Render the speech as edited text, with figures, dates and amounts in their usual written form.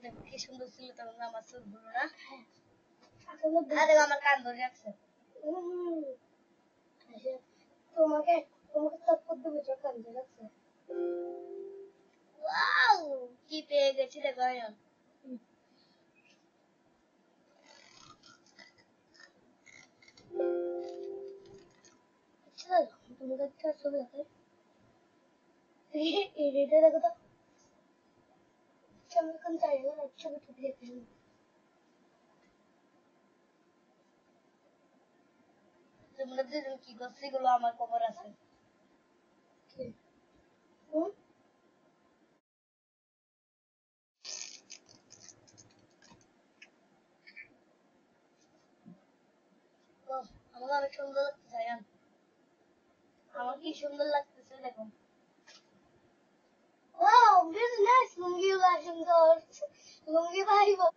কি সুন্দর ছিল তখন আমার চুলগুলো না আরে আমার কান ধরে রাখছে তোমাকে তোমাকে সাপোর্ট দেবো কান ধরে রাখছে ওয়াও কি পেয়ে গেছি দেখো এখন তুমি একটা ছবি দেখো এটা দেখো তো আমি এখন চাই না ছবি টুপি দেখি তোমরা দুজন কি করছো এগুলো আমার খবর আছে আমার অনেক সুন্দর লাগতেছে আমার কি সুন্দর লাগতেছে দেখো Wow, very nice. Lungi ba sundo? Lungi ba ibo?